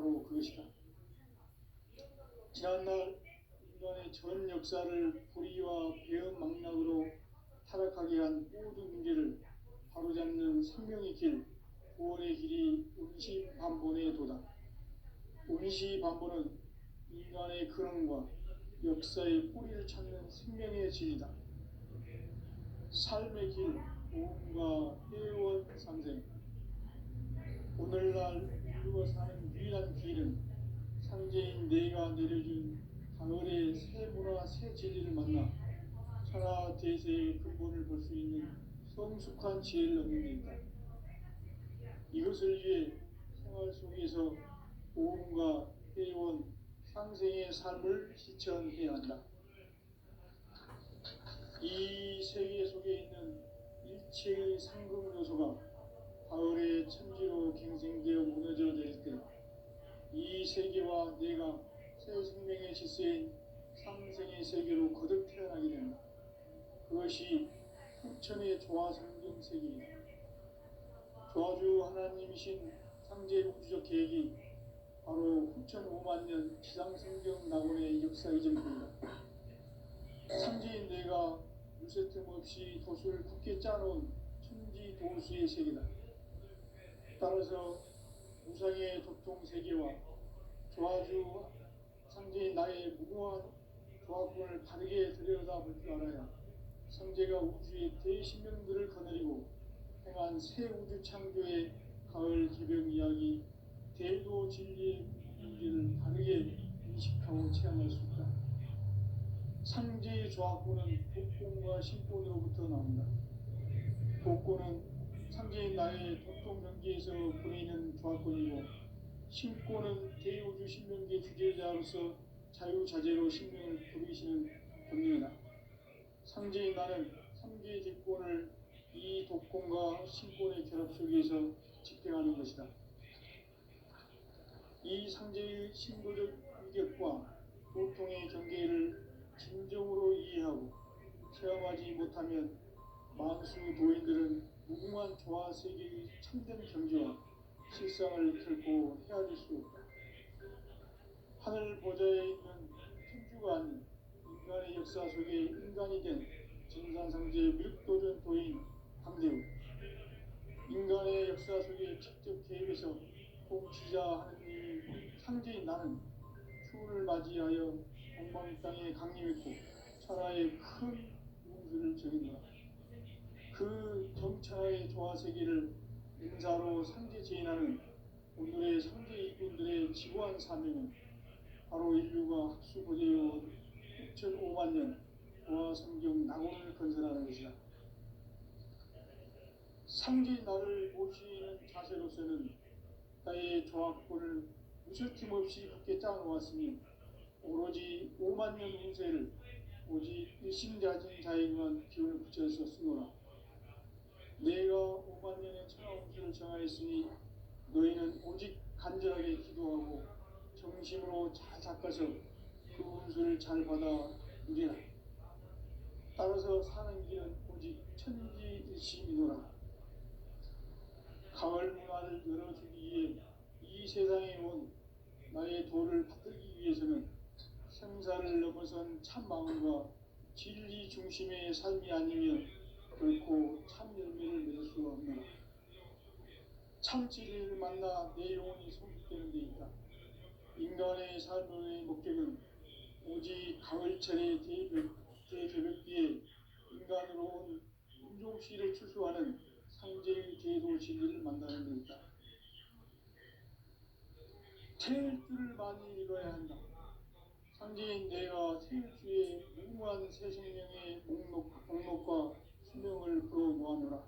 바로 그것이다. 지난날 인간의 전 역사를 불의와 배은망락으로 타락하게 한 모든 문제를 바로잡는 생명의 길, 구원의 길이 운시반본의 도다. 운시반본은 인간의 근원과 역사의 뿌리를 찾는 생명의 진리다. 삶의 길, 보험과 회원 상생. 오늘날 인류가 사는 유일한 길은 상제인 내가 내려준 가을의 새 문화 새 진리를 만나 천하 대세의 근본을 볼 수 있는 성숙한 지혜를 얻는 데 있다. 이것을 위해 생활 속에서 보험과 회원, 상생의 삶을 실천해야 한다. 이 세계 속에 있는 일체의 상금 요소가 가을의 천지로 갱생되어 무너져 내릴 때 이 세계와 내가 새 생명의 질서인 상생의 세계로 거듭 태어나게 된다. 그것이 후천의 조화성경 세계이다. 조화주 하나님이신 상제 우주적 계획이 바로 후천 5만 년 지상성경 낙원의 역사 이전입니다. 상제인 내가 무쇠 틈 없이 도수를 굳게 짜놓은 천지 도수의 세계다. 따라서 우상의 도통 세계와 조화주 상제인 나의 무궁한 조화권을 바르게 들여다볼 줄 알아야 성제가 우주의 대신명들을 거느리고 행한 새 우주 창조의 가을 개벽 이야기, 대도 진리의 문제를 바르게 인식하고 체험할 수 있다. 상제의 조화권은 복권과 신권으로부터 나온다. 복권은 상제인 나의 도통 경계에서 보이는 조화권이고, 신권은 대우주 신명계 주제자로서 자유자재로 신명을 부르시는 권능이다. 상제인 나는 3개의 대권을 이 독권과 신권의 결합 속에서 집행하는 것이다. 이 상제의 신도적 위격과 도통의 경계를 진정으로 이해하고 체험하지 못하면 만수 도인들은 무궁한 조화 세계의 참된 경지와 실상을 결코 헤아릴 수 없다. 하늘 보좌에 있는 천주가 아닌 인간의 역사 속에 인간이 된 진산상제의 밀도전 도인 강대우, 인간의 역사 속에 직접 개입해서 통치자 하느님이 상제인 나는 추운을 맞이하여 동방 땅에 강림했고 천하의 큰 운수를 적인노라. 그 정천하의 조화세계를 인사로 상제 제인하는 오늘의 상제 일꾼들의 지구한 사명은 바로 인류가 학수고대해온 6,5만 년 조화성경 낙원을 건설하는 것이다. 상제인 나를 모시는 자세로서는 나의 조화권을 무쇠틈 없이 굳게 짜놓았으니 오로지 5만 년 운세를 오직 일심자진 자에게만 기운을 붙여서 쓰노라. 내가 5만 년의 천하 운수를 정하였으니 너희는 오직 간절하게 기도하고 정심으로 잘 닦아서 그 운수를 잘 받아 누리라. 따라서 사는 길은 오직 천지일심이노라. 가을 문화를 열어주기 위해 이 세상에 온 나의 도를 받들기 위해서는 생사를 넘어선 참 마음과 진리 중심의 삶이 아니면 결코 참 열매를 맺을 수 없노라. 참 진리를 만나 내 영혼이 성숙되는 데 있다. 인간의 삶의 목적은 오직 가을철의 대개벽기에 인간으로 온 인종씨를 추수하는 상제의 대도 진리를 만나는 데 있다. 태일 줄을 많이 읽어야 한다. 상제인 내가 태일주의 무궁한 새 생명의 목록과 수명을 불어모아노라.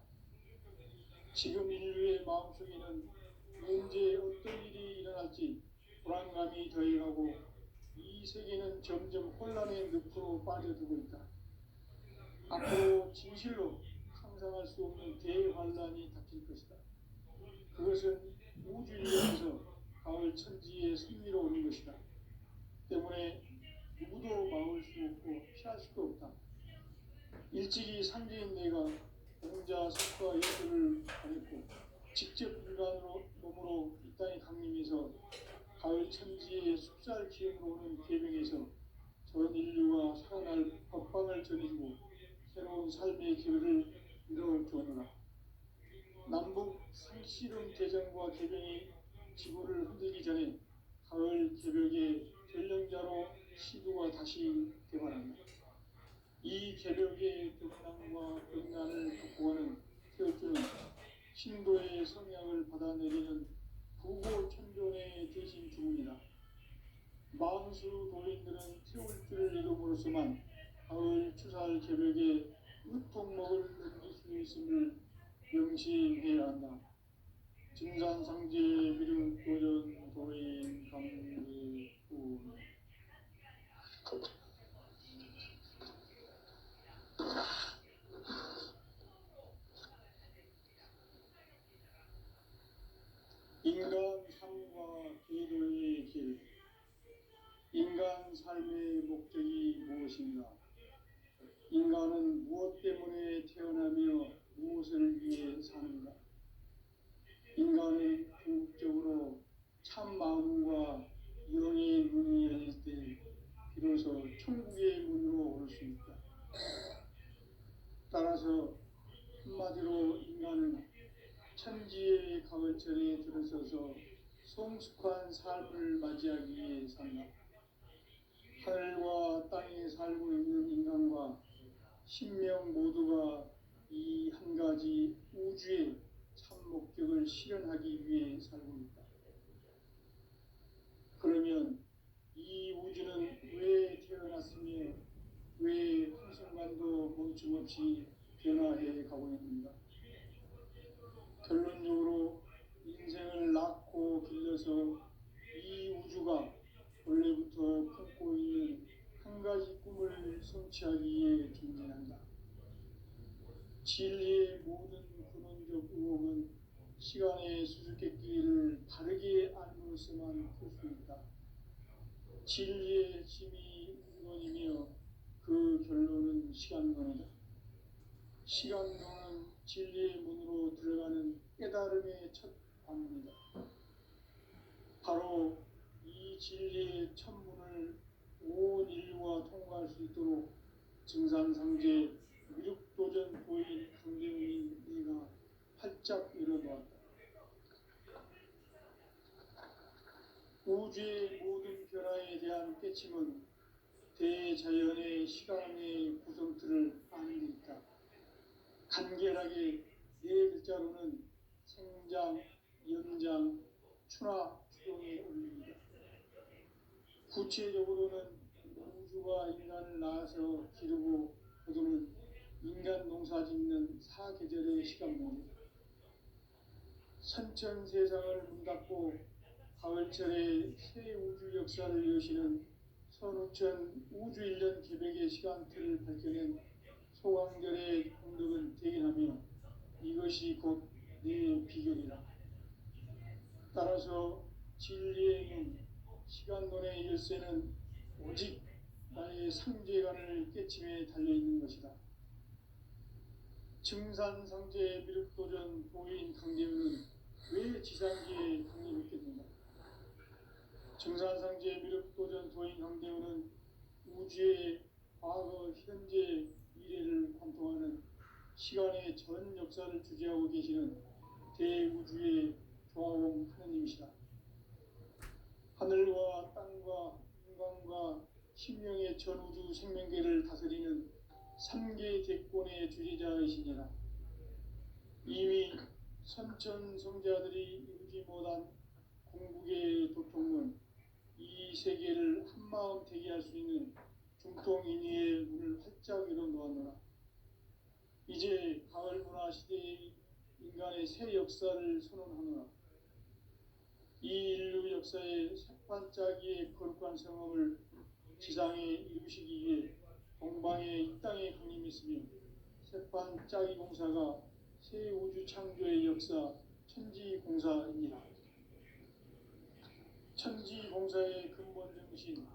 지금 인류의 마음속에는 언제 어떤 일이 일어날지 불안감이 더해가고 이 세계는 점점 혼란의 늪으로 빠져들고 있다. 앞으로 진실로 상상할 수 없는 대환란이 닥칠 것이다. 그것은 우주인에서 가을 천지의 승리로 오는 것이다. 때문에 누구도 막을 수 없고 피할 수도 없다. 일찍이 상제인 내가 공자, 석과 예수를 보냈고 직접 인간으로 몸으로 이 땅에 강림해서 가을 천지의 숲살 기운으로 오는 계명에서 전 인류가 살아날 법방을 전해주고 새로운 삶의 기회를 이뤄주느라. 남북 상씨름 대전과 개병이 지구를 흔들기 전에 가을 개벽의 전령자로 시도가 다시 개발한다. 이 개벽의 등난과 등난을 극복하는 태극주는 신도의 성향을 받아내리는 부고천존의 대신 주문이다. 망수 도인들은 태울 줄을 이름으로서만 가을 추살 개벽에 으통목을 넘길 수 있음을 명심해야 한다. 진산상제 미륵 도전 도인 강대군. 인간 삶과 계도의 길. 인간 삶의 목적이 무엇인가? 인간은 무엇 때문에 태어나며 무엇을 위해 사는가? 인간은 궁극적으로 참 마음과 영의 문이 열릴 때 비로소 천국의 문으로 오를 수 있다. 따라서 한마디로 인간은 천지의 가을철에 들어서서 성숙한 삶을 맞이하기 위해 산다. 하늘과 땅에 살고 있는 인간과 신명 모두가 이 한 가지 우주의 참 목적을 실현하기 위해 살고 있다. 그러면 이 우주는 왜 태어났으며 왜 한순간도 멈춤없이 변화해 가고 있는가? 결론적으로 인생을 낳고 길러서 이 우주가 원래부터 품고 있는 한 가지 꿈을 성취하기 위해 존재한다. 진리의 모든 근원적 의혹은 시간의 수수께끼를 바르게 알므로서만 풀 수 있다. 진리의 핵심이 우주론이며 그 결론은 시간론이다. 시간론은 진리의 문으로 들어가는 깨달음의 첫 관문이다. 바로 이 진리의 첫 문을 온 인류가 통과할 수 있도록 증산상제 미륵도전 도인 강대훈이 내가 활짝 열어놓았다. 우주의 모든 변화에 대한 깨침은 대자연의 시간의 구성틀을 아는 데 있다. 간결하게 네 글자로는 생장, 연장, 추나, 추동에 올립니다. 구체적으로는 우주가 인간을 낳아서 기르고 거두는 인간 농사 짓는 사계절의 시간입니다. 선천 세상을 문닫고 가을철에 새 우주 역사를 여시는 선우천 우주 1년 개백의 시간틀을 밝혀낸 소강절의 공덕은 대견하며 이것이 곧 내 비결이라. 따라서 진리의 문, 시간론의 열쇠는 오직 나의 상제관을 깨침에 달려있는 것이다. 증산상제 미륵도전 도인 강대훈은 왜 지상기에 강림했겠는가? 증산상제 미륵도전 도인 강대훈은 우주의 과거, 현재, 미래를 관통하는 시간의 전 역사를 주재하고 계시는 대우주의 조화원 하느님이시다. 하늘과 땅과 인간과 신명의 전우주 생명계를 다스리는 3개 대권의 주재자이시니라. 이미 선천성자들이 이루지 못한 궁극의 도통문, 이 세계를 한마음 되게 할 수 있는 중통인의의 문을 활짝 열어놓았노라. 이제 가을 문화 시대의 인간의 새 역사를 선언하노라. 이 인류 역사의 새반짝이의 거룩한 성험을 지상에 이루시기 위해 동방의 이 땅에 강림했으며 새반짝이 공사가 새 우주 창조의 역사 천지공사입니다. 천지공사의 근본 정신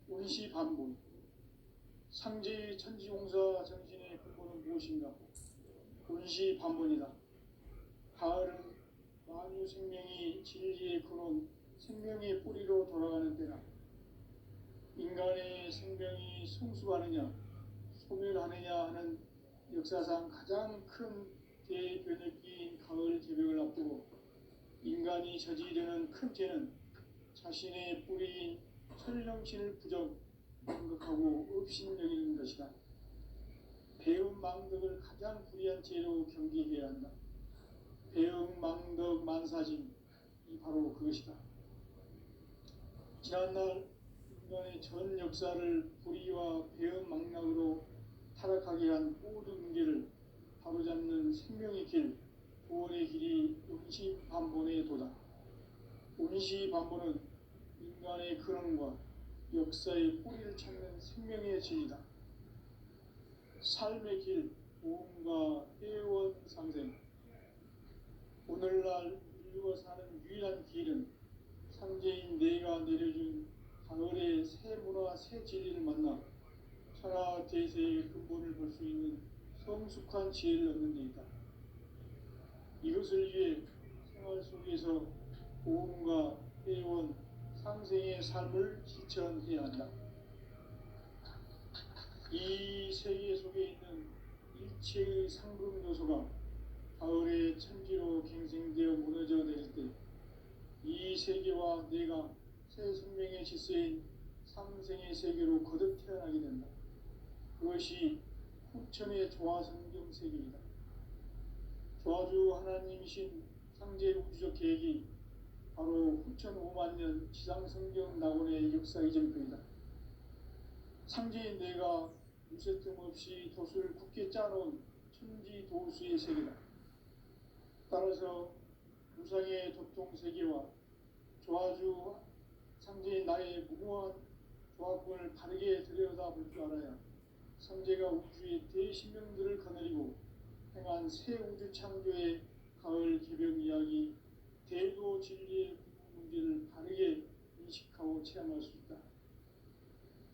운시반본. 상제의 천지공사 정신의 근본은 무엇인가? 운시반본이다. 가을은 만유 생명이 진리의 근원 생명의 뿌리로 돌아가는 때나 인간의 생명이 성숙하느냐 소멸하느냐 하는 역사상 가장 큰 대변혁기인 가을 개벽을 앞두고 인간이 저지르는 큰 죄는 자신의 뿌리인 천령신을 부정하고 업신여기는 것이다. 배은망덕을 가장 불의한 죄로 경계해야 한다. 배은망덕 만사짐이 바로 그것이다. 지난날 인간의 전 역사를 불의와 배은망락으로 타락하게 한 모든 문제를 바로잡는 생명의 길, 구원의 길이 운시반본의 도다. 운시반본은 인간의 근원과 역사의 뿌리를 찾는 생명의 진리다. 삶의 길, 보험과 회원 상생. 오늘날 인류가 사는 유일한 길은 상제인 내가 내려준 가을의 새 문화, 새 진리를 만나 천하 대세의 근본을 볼 수 있는 성숙한 지혜를 얻는 데 있다. 이것을 위해 생활 속에서 보험과 회원, 상생의 삶을 실천해야 한다. 이 세계 속에 있는 일체의 상금 요소가 가을의 천지로 갱생되어 무너져 내릴 때 이 세계와 내가 새 생명의 질서인 상생의 세계로 거듭 태어나게 된다. 그것이 후천의 조화성경 세계이다. 조화주 하나님이신 상제 우주적 계획이 바로 후천 5만 년 지상성경 낙원의 역사 이전표이다. 상제인 내가 무쇠틈 없이 돛을 굳게 짜놓은 천지 도수의 세계다. 따라서 무상의 도통 세계와 조화주 상제인 나의 무궁한 조화권을 바르게 들여다볼 줄 알아야 상제가 우주의 대신명들을 거느리고 행한 새 우주 창조의 가을 개벽 이야기, 대도 진리의 문제를 바르게 인식하고 체험할 수 있다.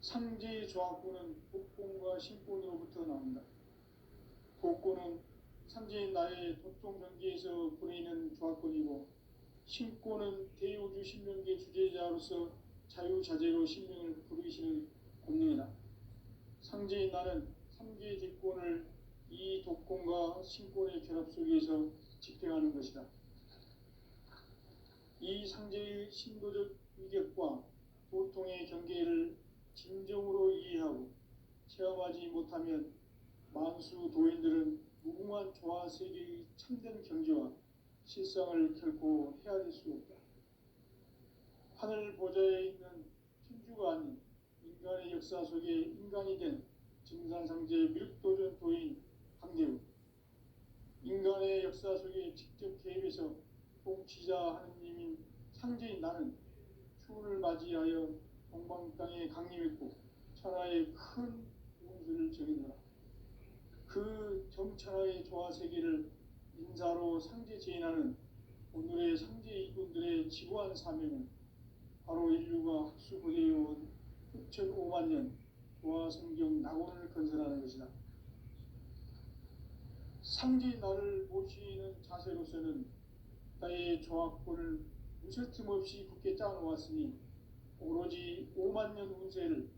상제의 조화권은 복권과 신권으로부터 나온다. 복권은 상제인 나의 도통 경계에서 보내는 조화권이고, 신권은 대우주 신명계 주제자로서 자유자재로 신명을 부르시는 권능이다. 상제인 나는 삼계의 뒷권을 이 독권과 신권의 결합 속에서 집행하는 것이다. 이 상제의 신도적 위격과 도통의 경계를 진정으로 이해하고 체험하지 못하면 만수 도인들은 무궁한 조화 세계의 참된 경지와 실상을 결코 헤아릴 수 없다. 하늘 보좌에 있는 천주가 아닌 인간의 역사 속에 인간이 된 증산상제의 밀도전 도인 강대우, 인간의 역사 속에 직접 개입해서 통치자 하느님인 상제인 나는 추운을 맞이하여 동방 땅에 강림했고 천하의 큰 운수를 정해노라. 그 정천하의 조화 세계를 인사로 상제 제인하는 오늘의 상제 이군들의 지구한 사명은 바로 인류가 학수고대해온 후천 5만 년 조화 성경 낙원을 건설하는 것이다. 상제인 나를 모시는 자세로서는 나의 조화권을 무쇠틈 없이 굳게 짜놓았으니 오로지 5만 년 운세를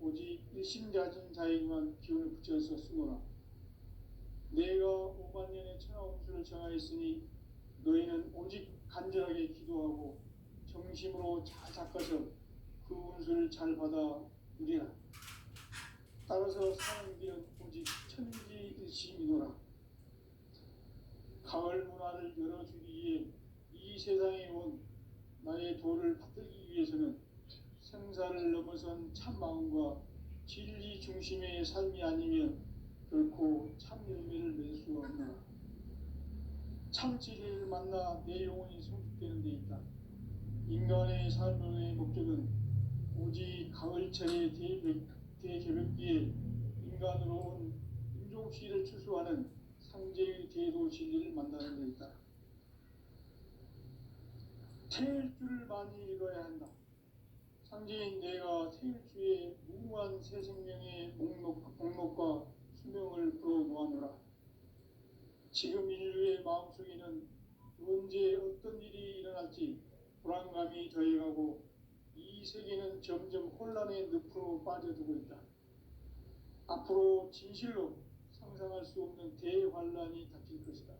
오직 일심자진 자에게만 기운을 붙여서 쓰노라. 내가 5만 년의 천하 운수를 정하였으니 너희는 오직 간절하게 기도하고 정심으로 잘 닦아서 그 운수를 잘 받아 누리라. 따라서 사는 길은 오직 천지일심이노라. 가을 문화를 열어주기 위해 이 세상에 온 나의 도를 받들기 위해서는 생사를 넘어선 참 마음과 진리 중심의 삶이 아니면 결코 참 열매를 맺을 수 없노라. 참 진리를 만나 내 영혼이 성숙되는 데 있다. 인간의 삶의 목적은 오직 가을철의 대개벽기에 인간으로 온 인종시를 추수하는 상제의 대도 진리를 만나는 데 있다. 태일주를 많이 읽어야 한다. 상제인 내가 태일주의 무궁한 새 생명의 목록과 수명을 풀어놓아노라. 지금 인류의 마음속에는 언제 어떤 일이 일어날지 불안감이 더해가고 이 세계는 점점 혼란의 늪으로 빠져들고 있다. 앞으로 진실로 상상할 수 없는 대환란이 닥칠 것이다.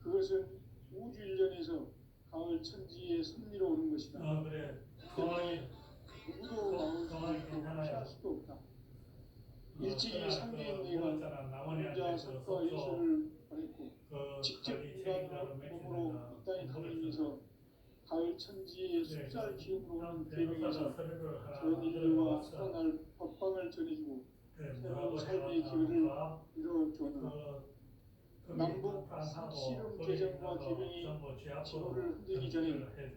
그것은 우주 일련에서 가을 천지의 섭리로 오는 것이다. 그래. 때문에 누구도 막을 수 없고 피할 수도 없다. 일찍이 상계인 내가 혼자 석과 예수를 보냈고 직접 인간으로 몸으로 이 땅에 가면서 가을 천지의 숫살 기운으로 오는 대명에서 전 인류와 살아날 법방을 전해주고 새로운 삶의 기회를 이뤄주었노라. 남북 씨름 개정과 개병이 지구를 흔들기 전에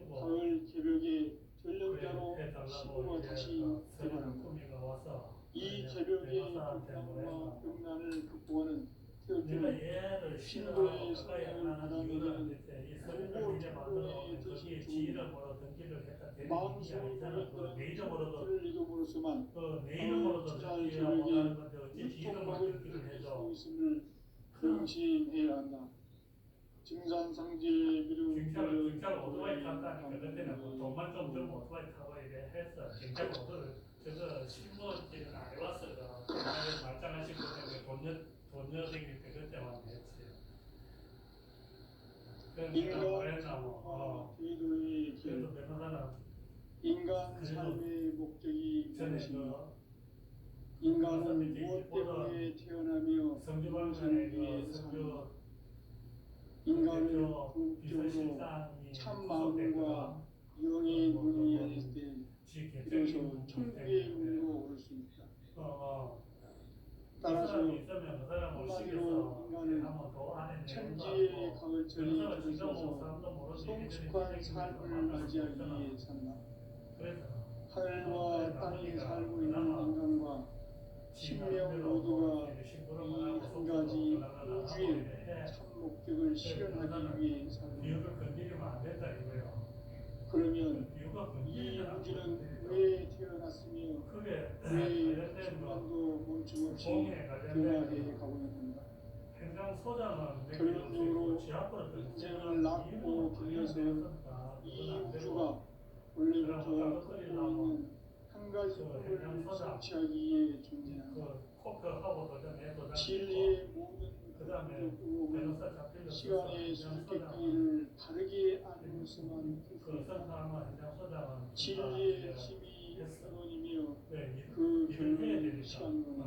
가을 개벽의 전령자로 시구가 다시 되어간다. 이 개벽의 극단과 극난을 극복하는 태극기는 신도의 성령을 받아내는 공고 정권의 대신 중입니다. 마음속으로 를 이름으로서만 가을 주살 개벽의 유통막을 이룰 수 있음을 명심해야 한다. 증산상제 경찰 오토바이 탔다니까 그때는 뭐 돈만 좀 들면 오토바이 타고 이래 했어. 경찰 오토를 저거 신고지는 안 해봤어. 말짱하신 것 때문에 돈 여생일 때 그때만 했지. 그래도 변호사는 인간 삶의 목적이 무엇인가? 인간은 무엇 때문에 태어나며 무엇을 위해 사는가? 인간은 궁극적으로 참 마음과 영의 문이 열릴 때 비로소 천국의 문으로 오를 수 있다. 따라서 한마디로 인간은 천지의 가을철이 들어서서 성숙한 삶을 맞이하기 위해 산다. 하늘과 땅에 살고 있는 인간과 신명 모두가 이 한 가지 우주의 참 목적을 실현하기 위해 산다. 그러면 이 우주는 왜 태어났으며 왜 순간도 멈춤없이 변화해 가고 있는가? 결론적으로 인생을 낳고 길러서 이 우주가 원래부터 갖고 있는 한 가지 꿈을 성취하기 위해 존재한다. 진리의 모든 의혹은 시간의 수수께끼를 다르게 아님으로서만 풀수있다. 진리의 힘이 근원이며 그 결론은 시간론이다.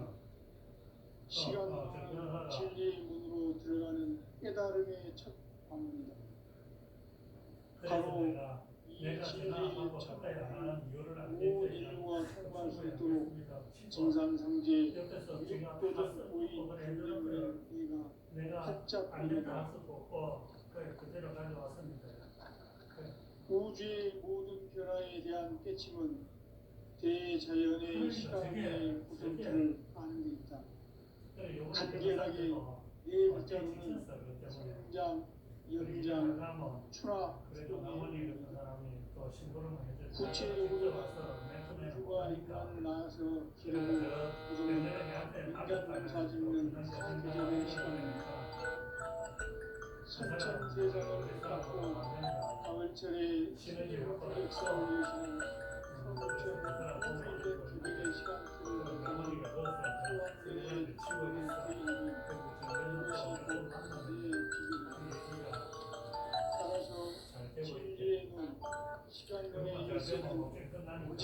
시간론은 진리의 문으로 들어가는 깨달음의 첫 방문이다. 바로 이 진리의 첫 온 인류가 통과할 수 있도록 증산상제 육도전 고인 불명의 내가 활짝 열리다. 우주의 모든 변화에 대한 깨침은 대자연의 시간의 구성틀을 아는 데 있다. 간결하게 네 글자로는 성장, 연장, 추락, 소동이 구체적으로는 우주가 인간을 낳아서 기르고 구성하는 인간 농사 짓는 사계절의 시간입니다. 선천 세상을 닦고 가을철에 신비로운 역사를 여시는 성천 오밀된 기백의 시간틀을 거는 소환대의 치워낸 개인이 이것이 곧 내 비밀이다. 따라서 진리의 눈, 시간론의 일세는 오직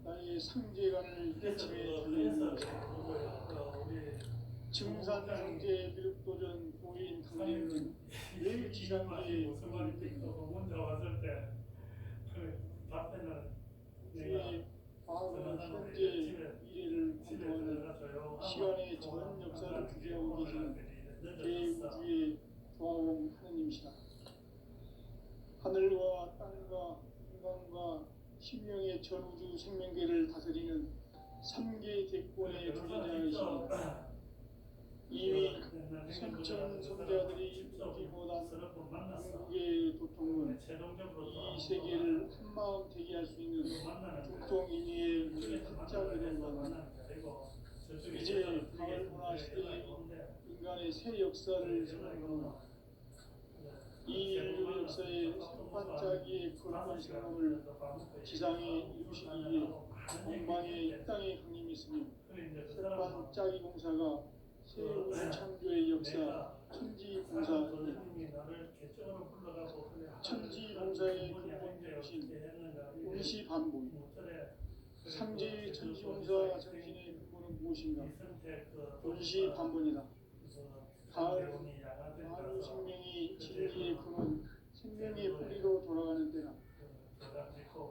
나의 상제관을 깨침에 달려있는 것이다. 증산상제 미륵도전 도인 강림은 내 지상계의 소관입니다. 내 과거, 현재, 미래를 구조하는 시간의 전 역사를 주재하고 계시는 대우주의 조아온 하느님이시다. 하늘과 땅과 인간과 신명의 전우주 생명계를 다스리는 3개 대권의 주인자이시니 이미 선천 선자들이 이기보단 한국의 도통은 이 세계를 한마음 되게 할 수 있는 중통인의의 문이 활짝 열린다. 이제 가을 문화 시대의 인간의 새 역사를 선언하노라. 이 인류 역사의 선반짜기의 거룩한 생업을 지상에 이루시기 위해 동방의 이 땅에 강림했으며 선반짜기 공사가 새 우주 창조의 역사 천지공사입니다. 천지공사의 근본이신 운시반복 삼재의 천지공사 정신의 근본은 무엇인가? 운시반복이다. 가을 만유 생명이 진리의 근원 생명의 뿌리로 돌아가는 때나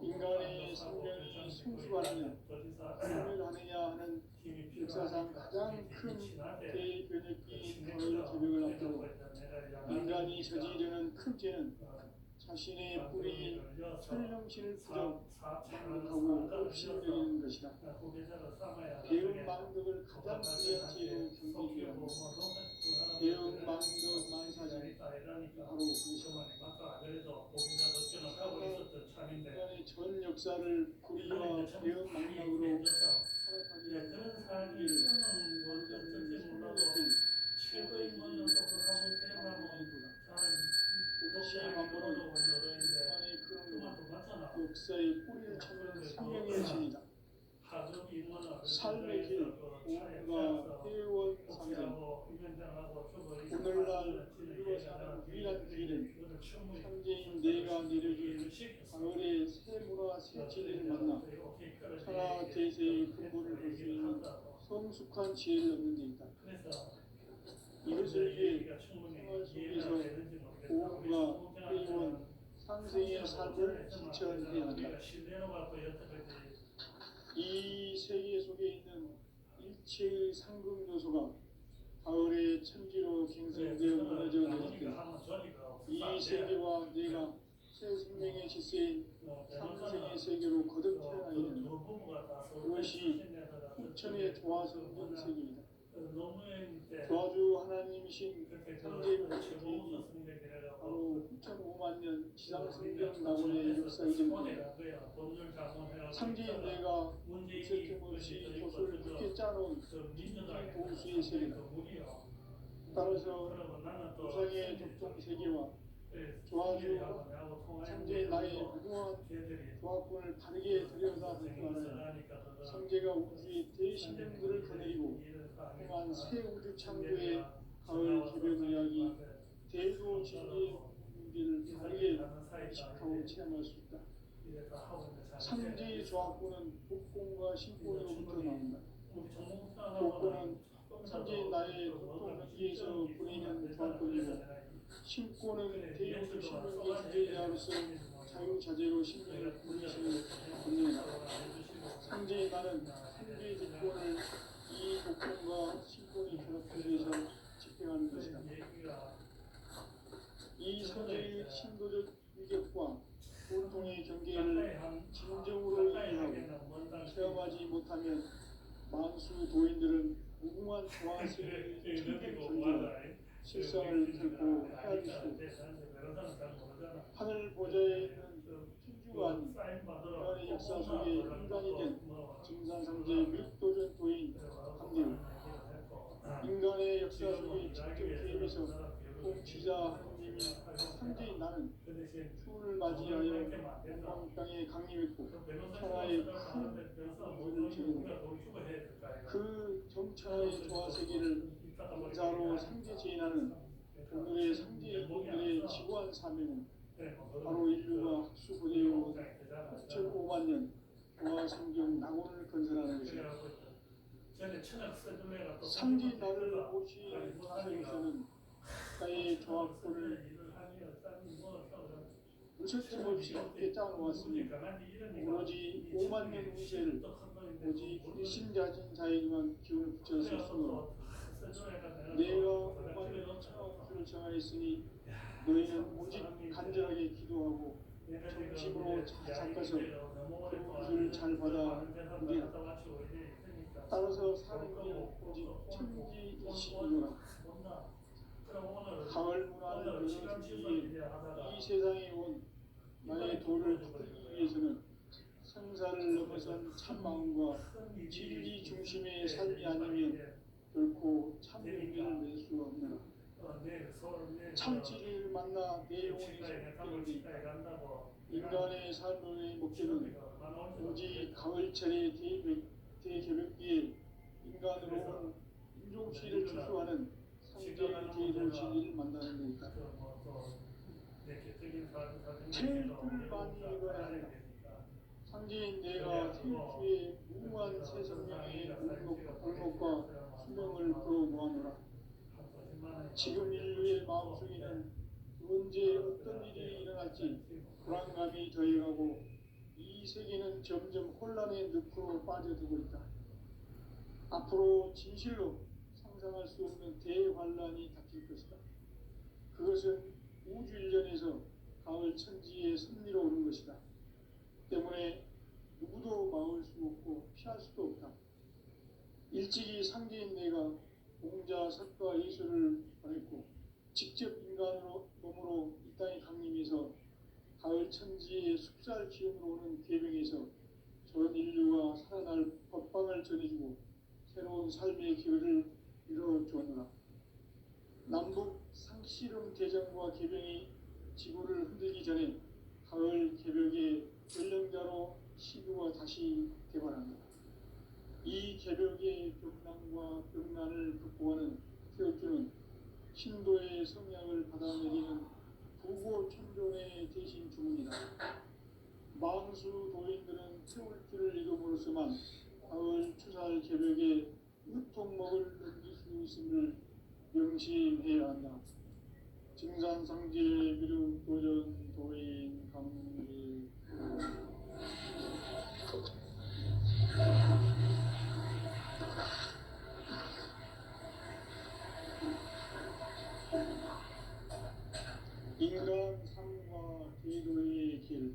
인간의 생명이 성숙하느냐 성밀하느냐 하는 역사상 가장 큰 대변혁기 가을 개벽을 앞두고 인간이 저지르는 큰 죄는 자신의 뿌리인 천령신을 부정하고 없이되는 것이다. 배은망덕을 가장 귀한 죄로 경계해야 합니다. 배은망덕 만사지 바로 그것입니다. 인간의 전 역사를 불의와 배은망덕으로 살아가기 위한 길을 최고의 인문을 오롯이 반복은 인간의 그런 역사의 뿌리를 찾는 생명의 진이다. 삶의 길, 오늘과 회원 상생 오늘날 인류가 사는 유일한 길은 현재인 내가 내려줄 가을의 새 문화 새 진리를 만나 천하 대세의 근본을 볼 수 있는 성숙한 지혜를 얻는 데 있다. 이것을 위해 생활 속에서 오늘과 회원 상생의 삶을 실천해야 한다. 이 세계 속에 있는 일체의 상금 요소가 가을의 천지로 갱생되어 무너져 내릴 때 이 세계와 내가 새 생명의 질서인 상생의 세계로 거듭 태어나게 된다. 그것이 후천의 조화성전 세계이다. 조화주 하나님이신 현재 모습이 바로 9,500,000년 지상성경 낙원의 역사 이전입니다. 상제인 내가 있을 틈 없이 조소를 굳게 짜놓은 도수의 세계다. 따라서 우상의 족종 세계와 조화주 상제인 나의 무궁한 조합군을 바르게 들여다볼 줄 알아야 상제가 우주의 대신령들을 거느리고 행한 새 우주 창조의 가을 개벽 이야기 대도 진리의 문제를 바르게 의식하고 체험할 수 있다. 상제의 조합군은 복공과 신권으로부터 나온다. 복공은 상제인 나의 독동명기에서 보내는 조합군이고 신권은 대우주 신명의 주제자로서 자유자재로 신명을 보내시는 권능이다. 상제의 나는 상제의 직권을 이 복공과 신권이 결합해서 집행하는 것이다. 이 상제의 신도적 위격과 보통의 경계를 진정으로 이해하고 체험하지 못하면 만수 도인들은 무궁한 조화세계의 천년 경계와 실상을 결코 헤아릴 수 없다. 하늘 보좌에 있는 천주가 아닌 인간의 역사 속에 인간이 된 증산상제 윗도전 도인 강대우 인간의 역사 속에 직접 개입해서 통치자 하느님이 상제인 나는 추운을 맞이하여 동방 땅에 강림했고 천하의 큰 우주를 지는다. 그 정천하의 조화세계를 인자로 상제제인하는 오늘의 상제인들의 지구한 사명은 바로 인류가 학수고대해온 9,500,000년 조화성경 낙원을 건설하는 것이다. 상제 나를 모시 자세에서는 나의 조합권을 무설침 없이 함께 짜놓았으니 오로지 50,000년 운세를 오직 일심자진 자에게만 기운을 붙여 썼으므로 내가 50,000년 천하운수를 정하였으니 너희는 오직 간절하게 기도하고 정심으로 잠가서 그 운수를 잘 받아 누리라. 따라서 사는 길 오직 천지이시이노라. 가을 문화를 열어주기 위해 이 세상에 온 나의 도를 붙들기 위해서는 생사를 넘어선 참마음과 진리 중심의 삶이 아니면 결코 참 의미를 낼 수 없느라. 참치를 만나 내 영혼에서 깨우니 인간의 삶의 목표는 오직 가을철의 대개벽기에 인간으로 인종시를 추수하는 상제의 대도시를 만나는 것이다. 테이프를 많이 읽어야 한다. 상제인 내가 테이프에 무한 새 생명의 올목과 수명을 불어 모아노라. 지금 인류의 마음속에는 언제 어떤 일이 일어날지 불안감이 더해가고 이 세계는 점점 혼란의 늪으로 빠져들고 있다. 앞으로 진실로 상상할 수 없는 대환란이 닥칠 것이다. 그것은 우주 일련에서 가을 천지의 섭리로 오는 것이다. 때문에 누구도 막을 수 없고 피할 수도 없다. 일찍이 상제인 내가 공자, 석가, 예수를 보냈고 직접 인간으로 몸으로 이 땅에 강림해서 가을 천지의 숲살 기운으로 오는 계명에서 전 인류가 살아날 법방을 전해주고 새로운 삶의 기회를 이뤄주었노라. 남북 상씨름 대전과 개병이 지구를 흔들기 전에 가을 개벽의 연령자로 시도가 다시 개발합니다. 이 개벽의 벽난과 벽난을 극복하는 태엽주는 신도의 성향을 받아내리는 부고 천존의 대신 주문이다. 망수 도인들은 태울주를 이름으로서만 가을 추살 개벽에 유통목을 넘길 수 있음을 명심해야 한다. 증산상제 미륵 도전 도인 강리 인간 삶과 제도의 길.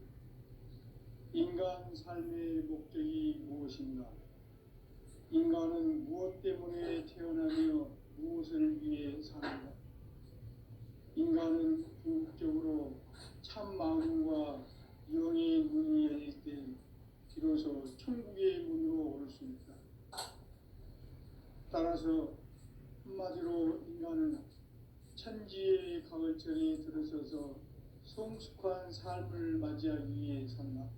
인간 삶의 목적이 무엇인가? 인간은 무엇 때문에 태어나며 무엇을 위해 사는가? 인간은 궁극적으로 참 마음과 영의 문이 열릴 때 비로소 천국의 문으로 올 수 있다. 따라서 한마디로 인간은 천지의 가을철에 들어서서 성숙한 삶을 맞이하기 위해 산다.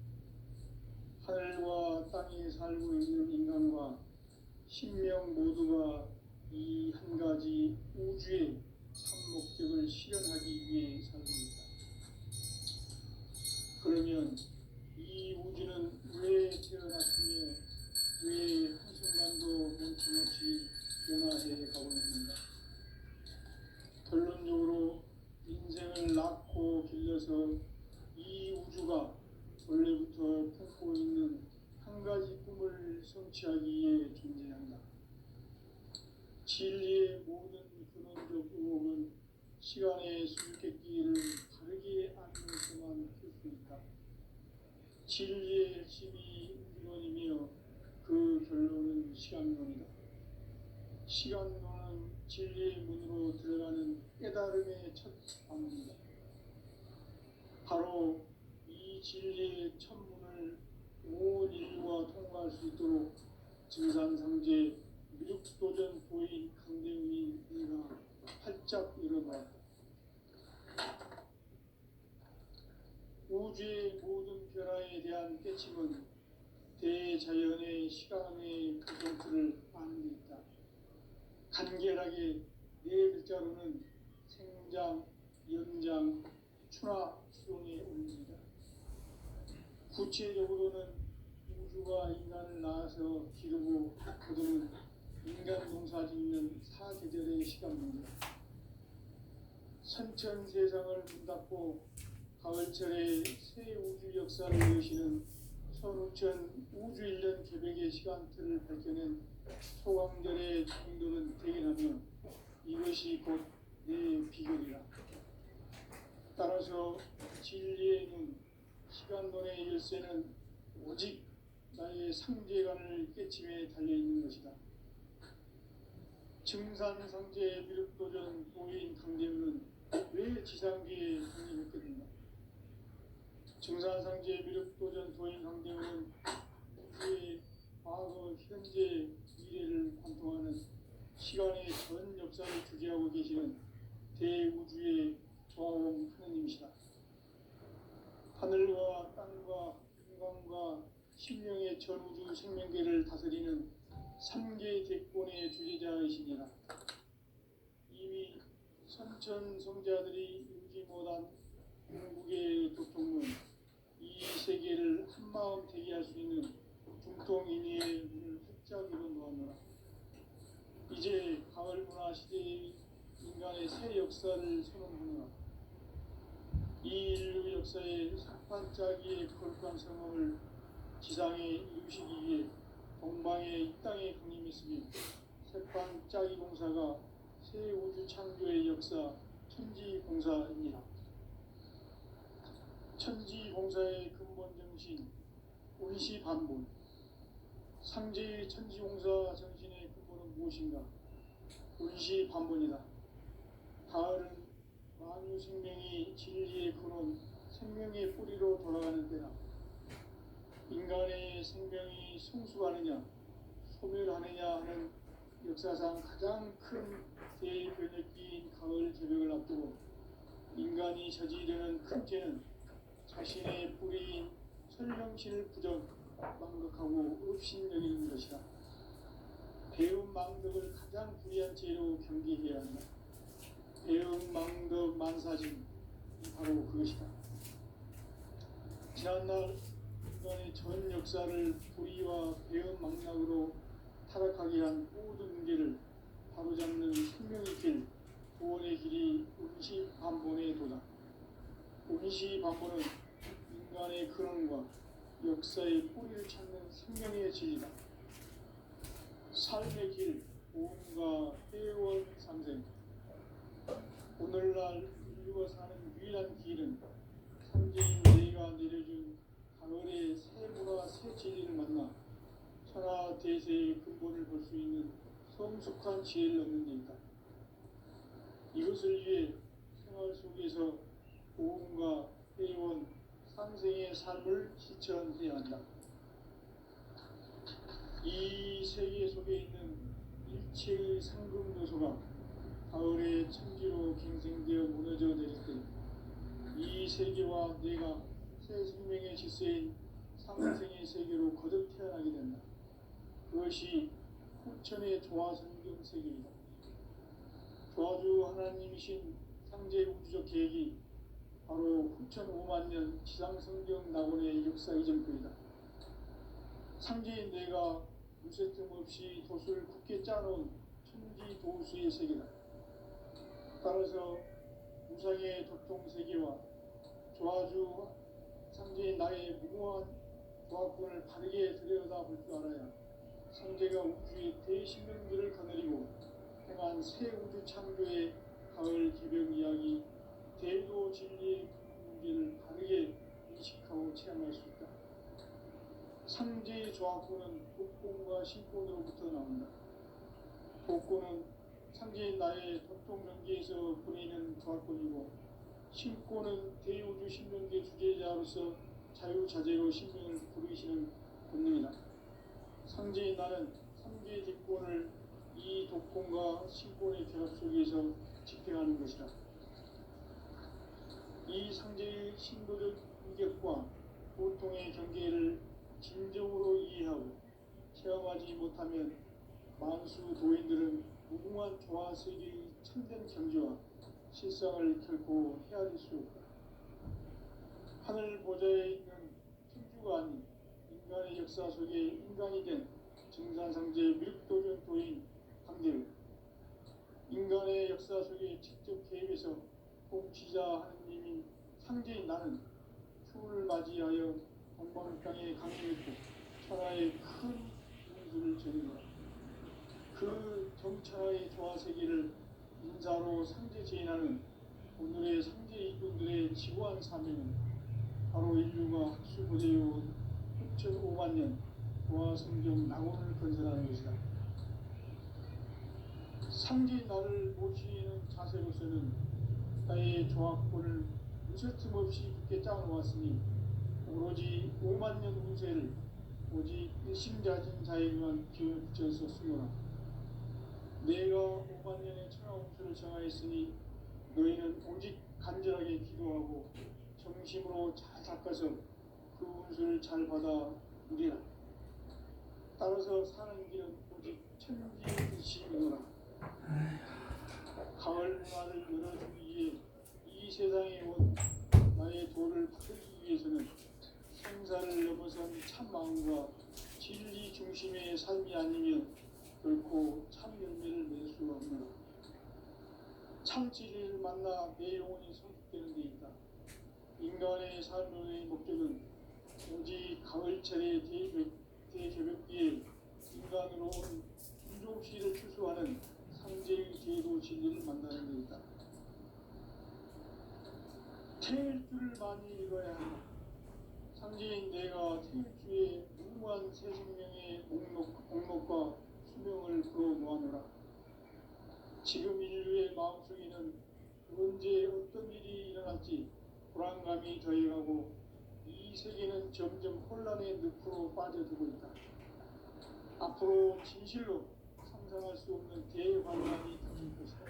하늘과 땅에 살고 있는 인간과 신명 모두가 이 한 가지 우주의 참 목적을 실현하기 위해 살고 있다. 그러면 이 우주는 왜 태어났으며 왜 한순간도 멈춤없이 변화해 가고 있는가? 결론적으로 인생을 낳고 길러서 이 우주가 원래부터 품고 있는 한 가지 꿈을 성취하기 위해 존재한다. 진리의 모든 근원적 의혹은 시간의 수수께끼를 바르게 알면서만 풀 수 있다. 진리의 핵심이 우주론이며 그 결론은 시간론이다. 시간론은 진리의 문으로 들어가는 깨달음의 첫 방문이다. 바로 이 진리의 첫 문을 온 인류가 통과할 수 있도록 증산상제 미륵도전 도인 강대웅이 내가 활짝 열어놓았다. 우주의 모든 변화에 대한 깨침은 대자연의 시간의 퍼센트를 아는 데 있다. 간결하게 네 글자로는 생장, 연장, 추나 추동의 원리이다. 구체적으로는 우주가 인간을 낳아서 기르고 거두는 인간 농사 짓는 사계절의 시간입니다. 선천 세상을 문 닫고 가을철에 새 우주 역사를 여시는 선우천 우주 일년 개벽의 시간틀을 밝혀낸 소강절의 정도는 대견하며 이것이 곧 내 비결이라. 따라서 진리의 눈, 시간론의 열쇠는 오직 나의 상제관을 깨침에 달려있는 것이다. 증산상제 미륵도전 도인 강대우는 왜 지상계에 독립했겠는가? 증산상제 미륵도전 도인 강대우는 우주의 과거, 현재, 미래를 관통하는 시간의 전 역사를 주재하고 계시는 신령의 전우주 생명계를 다스리는 3개 대권의 주제자이시니라. 이미 선천 성자들이 이루지 못한 궁극의 도통은 이 세계를 한마음 되게 할 수 있는 중통인의의 문을 활짝 열어놓았노라. 이제 가을 문화 시대의 인간의 새 역사를 선언하노라. 이 인류 역사의 산판짜기의 거룩한 성공을 지상에 이루시기 위해 동방의 이 땅에 강림했으니 새판짜기 공사가 새 우주 창조의 역사 천지공사입니다. 천지공사의 근본 정신 운시반본. 상제의 천지공사 정신의 근본은 무엇인가? 운시반본이다. 가을은 만유 생명이 진리의 근원, 생명의 뿌리로 돌아가는 때다. 인간의 생명이 성숙하느냐, 소멸하느냐 하는 역사상 가장 큰 대변혁기인 가을 개벽을 앞두고 인간이 저지르는 큰 죄는 자신의 뿌리인 설령신을 망각하고 업신여기는 것이다. 배움 망덕을 가장 불의한 죄로 경계해야 한다. 배움 망덕 만사진, 바로 그것이다. 지난날 인간의 전 역사를 불의와 배움 망락으로 타락하게 한 모든 문제를 바로잡는 생명의 길, 구원의 길이 운시반본의 도다. 운시반본은 인간의 근원과 역사의 뿌리를 찾는 생명의 진리다. 삶의 길, 보험과 회원 상생. 오늘날 인류가 사는 유일한 길은 상제인 내가 내려준 가을의 새 문화 새 진리를 만나 천하 대세의 근본을 볼 수 있는 성숙한 지혜를 얻는 데 있다. 이것을 위해 생활 속에서 보험과 회원 상생의 삶을 실천해야 한다. 이 세계 속에 있는 일체의 상금 요소가 가을의 천지로 갱생되어 무너져 내릴 때 이 세계와 내가 새 생명의 질서인 상생의 세계로 거듭 태어나게 된다. 그것이 후천의 조화성경 세계이다. 조화주 하나님이신 상제 우주적 계획이 바로 후천 5만 년 지상성경 낙원의 역사 이전표이다. 상제인 내가 무쇠 틈 없이 돛을 굳게 짜놓은 천지 도수의 세계다. 따라서 무상의 도통 세계와 조화주 상제인 나의 무모한 조합권을 바르게 들여다볼 줄 알아야 상제가 우주의 대신명들을 거느리고 행한 새 우주 창조의 가을 개벽 이야기 대도 진리의 문제를 바르게 인식하고 체험할 수 있다. 상제의 조합권은 독권과 신권으로부터 나온다. 독권은 상제인 나의 도통경계에서 보내는 조합권이고 신권은 대우주 신명계 주제자로서 자유자재로 신명을 부르시는 본능이다. 상제인 나는 3개 뒷권을 이 독권과 신권의 결합 속에서 집행하는 것이다. 이 상제의 신도적 인격과 보통의 경계를 진정으로 이해하고 체험하지 못하면 만수 도인들은 무궁한 조화세계의 참된 경지와 실상을 결코 헤아릴 수 없다. 하늘 보좌에 있는 천주가 아닌 인간의 역사 속에 인간이 된 증산상제 밀도전 도인 강대우, 인간의 역사 속에 직접 개입해서 통치자 하느님인 상제인 나는 추을 맞이하여 동방 땅에 강림했고 천하의 큰 운수를 전이노라. 그 정천하의 조화세계를 인사로 상제 제인하는 오늘의 상제 이꾼들의 지구한 사명은 바로 인류가 수고되어온 6,5만 년 조화성경 낙원을 건설하는 것이다. 상제 나를 모시는 자세로서는 나의 조합권을 무쇠틈 없이 굳게 짜놓았으니 오로지 5만 년 운세를 오직 일심자진 자에게만 기운을 붙여서 쓰노라. 내가 5만 년의 천하 운수를 정하였으니 너희는 오직 간절하게 기도하고 정심으로 잘 닦아서 그 운수를 잘 받아 우리라. 따라서 사는 길은 오직 천지의 뜻이오라. 가을 문화를 열어주기 위해 이 세상에 온 나의 도를 받들기 위해서는 생사를 넘어선 참 마음과 진리 중심의 삶이 아니면 결코 참 열매를 맺을 수 없노라. 참 진리를 만나 내 영혼이 성숙되는 데 있다. 인간의 삶의 목적은 오직 가을철의 대개벽기에 인간으로 온 인종시를 추수하는 상제의 제도 진리를 만나는 데 있다. 태일주를 많이 읽어야 한다. 상제인 내가 태일주의 무모한 새 생명의 목록과 수명을 풀어놓아노라. 지금 인류의 마음속에는 언제 어떤 일이 일어날지 불안감이 더해가고 이 세계는 점점 혼란의 늪으로 빠져들고 있다. 앞으로 진실로 상상할 수 없는 대환란이 터질 것이다.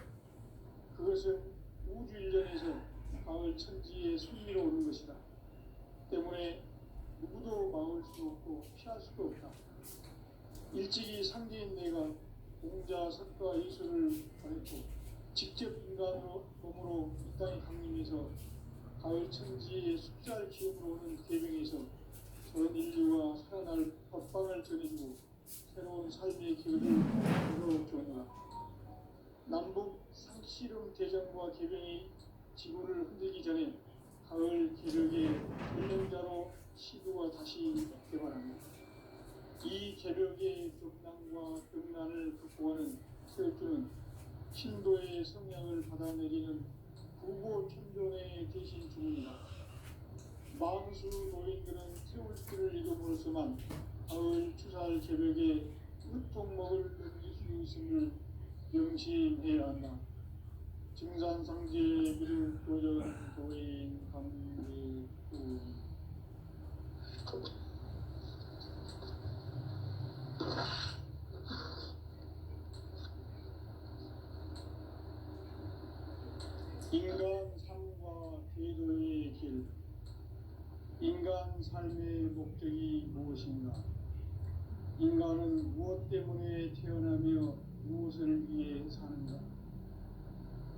그것은 우주 일련에서 가을 천지에 순리로 오는 것이다. 때문에 누구도 막을 수 없고 피할 수도 없다. 일찍이 상제인 내가 공자, 석가, 예술을 가르쳐 직접 인간으로 몸으로 이 땅에 강림해서 가을 천지의 숫살 기업으로 오는 계명에서 전 인류와 살아날 법방을 전해주고 새로운 삶의 길을 열어주었노라. 남북 상씨름 대전과 개병이 지구를 흔들기 전에 가을 개벽의 전령자로 시도가 다시 개발합니다. 이 개벽의 격난과 등난을 극복하는 태일주는 신도의 성향을 받아내리는 부고 천존의 대신 주문이다. 망수 노인들은 태울주를 이름으로서만 가을 추살 개벽의 으통목을 넘길 수 있음을 명심해야 한다. 증산상제 미륵도전 도인 감리구 인간 삶과 대도의 길. 인간 삶의 목적이 무엇인가? 인간은 무엇 때문에 태어나며 무엇을 위해 사는가?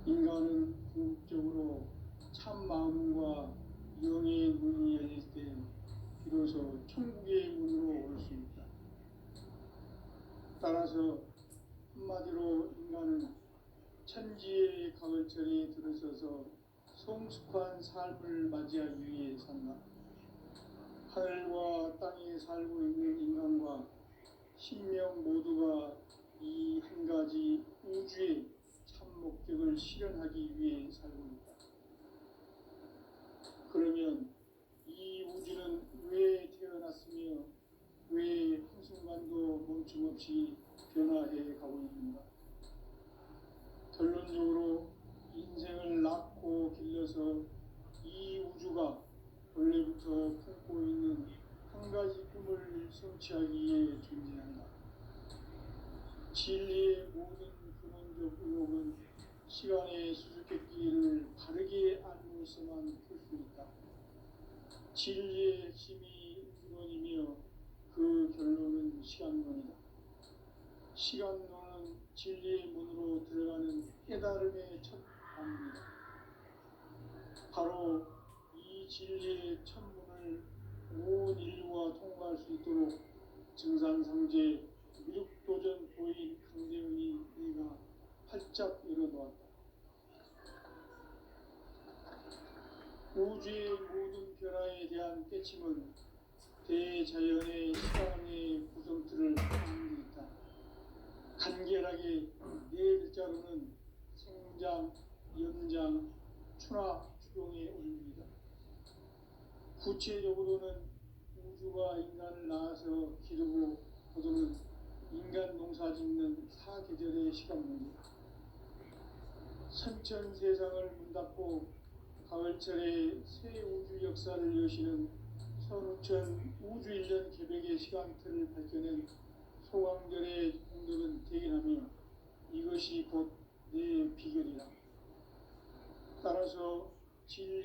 인간은 궁극적으로 참 마음과 영의 문이 열릴 때 비로소 천국의 문으로 올 수 있다. 따라서 한마디로 인간은 천지의 가을철에 들어서서 성숙한 삶을 맞이하기 위해 산다. 하늘과 땅에 살고 있는 인간과 신명 모두가 이 한 가지 우주의 참 목적을 실현하기 위해 살고 있다. 그러면 이 우주는 왜 태어났으며 왜 한순간도 멈춤없이 변화해 가고 있는가? 결론적으로 인생을 낳고 길러서 이 우주가 원래부터 품고 있는 한 가지 꿈을 성취하기 위해 존재한다. 진리의 모든 근원적 의혹은 시간의 수수께끼를 바르게 알고서만 풀 수 있다. 진리의 핵심이 근원이며 그 결론은 시간론이다. 시간론은 진리의 문으로 들어가는 깨달음의 첫 방문이다. 바로 이 진리의 천문을 온 인류가 통과할 수 있도록 증산상제 미륵도전 도인 강대훈이 내가 활짝 열어놓았다. 우주의 모든 변화에 대한 깨침은 대자연의 시간의 구성틀을 하는 데 있다. 간결하게 네 글자로는 생장, 연장, 추나 추동의 원리이다. 구체적으로는 우주가 인간을 낳아서 기르고 거두는 인간 농사 짓는 사계절의 시간문이다. 선천 세상을 문 닫고 가을철에 새 우주 역사를 여시는 선우천 우주일년 개벽의 시간틀을 밝혀낸 소강절의 공덕은 대견하며 이것이 곧 내 비결이다. 따라서 진리의